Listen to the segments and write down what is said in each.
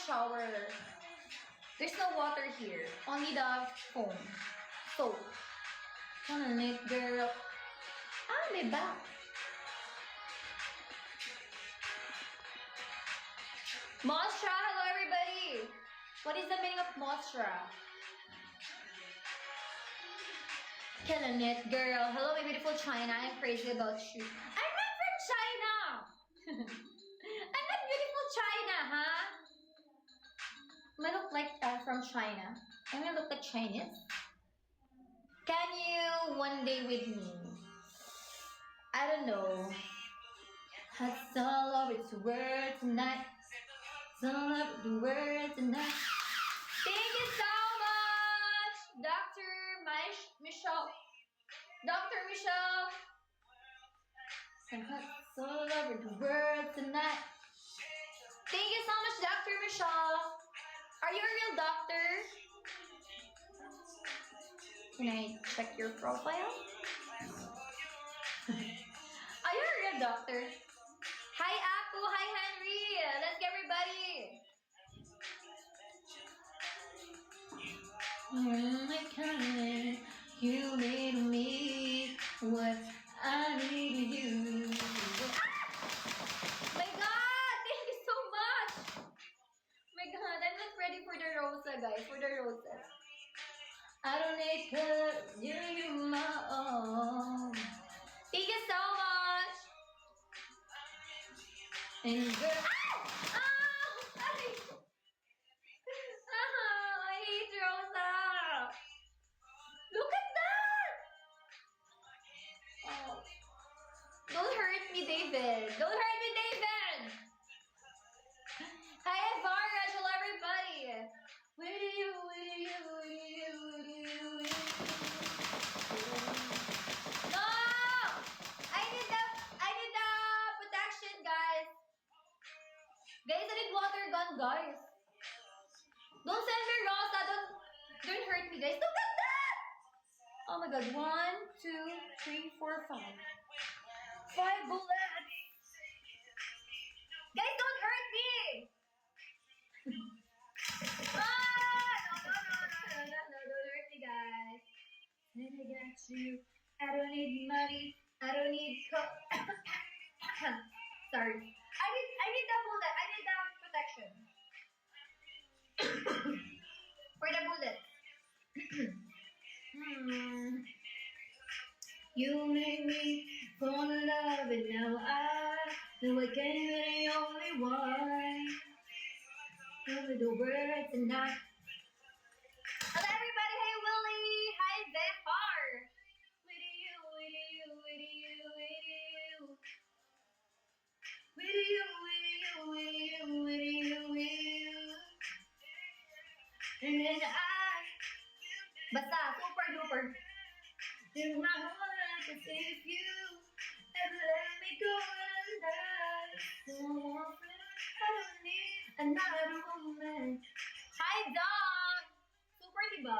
shower. There's no water here. Only the foam. Soap. Come on, it, girl. Ah, may back. Mostra, hello everybody. What is the meaning of Mostra? Killing it, girl. Hello, my beautiful China. I'm crazy about you. I'm not from China. I'm not beautiful China, huh? I look like from China. I mean, look like Chinese. Can you one day with me? I don't know. That's all over the world tonight. It's all over the world tonight. Thank you so much, Dr. Michelle. Dr. Michelle. It's all over the world tonight. Thank you so much, Dr. Michelle. Are you a real doctor? Can I check your profile? Are you a real doctor? Hi, Apu. Hi, Henry. Let's get everybody. My kind, you made me what I need you. My God, thank you so much. My God, I'm not ready for the rosa, guys. For the roses. I don't need her, you my own. Thank you so much. And girl, sorry. I hate Rosa. Look at that. Oh. Don't hurt me, David. Don't hurt me, David. Hi, Varga. Hello, everybody. Where do you? No! I need the protection, guys. Guys, I need water gun, guys. Don't send me Rosa. Don't hurt me, guys. Look at that! Oh my God. 1, 2, 3, 4, 5. 5 bullets. Guys, don't hurt me. No, don't hurt me, guys. Then I got you. I don't need money. I don't need sorry. I need the bullet. I need the protection. For the bullet. You made me fall in love and now I know I can't be the only one. Over the world tonight. Hello everybody, hey Willie, hi Zephyr. With you. And then basta, super duper. In my heart to save you. Never let me go and I don't need another woman. Hi dog! Super diba?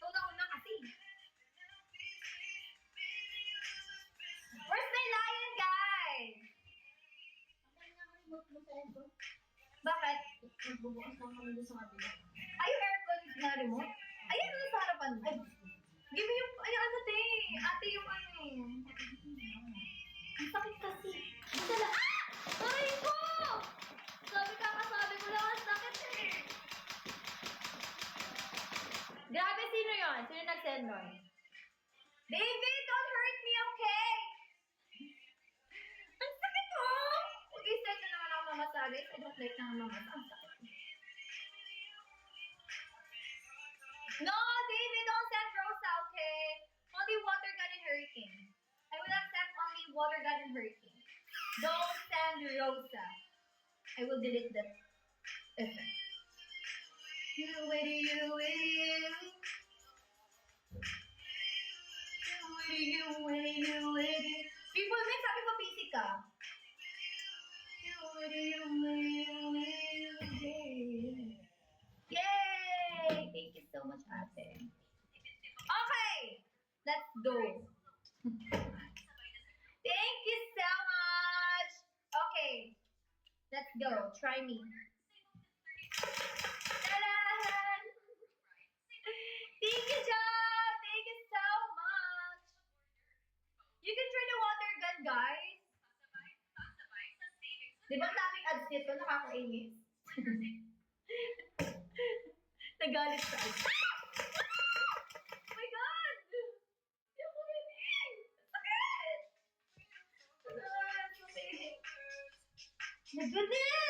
Tawag na kasi. Where's my lion, guys? Bakit? Magbubukas lang kami doon sa kabila. Ay, yung aircon na remote? Ayun na sa harapan mo. Ay, give me yung, ay ano te? Ate yung ano. Ang sakit kasi. Dala, Aray ko! Sabi ko lang ang sakit eh. Grabe, sino yon? Sino nag-send nun? David, don't hurt me, okay? Ang sakit oh! Mag-start na naman ako mamasagay. I don't like na mamasagay. Ang sakit. No, David, don't send Rosa, okay? Only water gun and hurricane. I will accept only water gun and hurricane. Don't send Rosa. I will delete that effect. You. People may sabi ko busy ka. Yay! Thank you so much, ate. Okay! Let's go. Thank you so much. Okay. Let's go. Try me. Di ba ang daming ads nito? Nakakainis. Nagalit sa ads. Oh my God! Hindi ako rinig! Sakit! Sakit! Nagalit!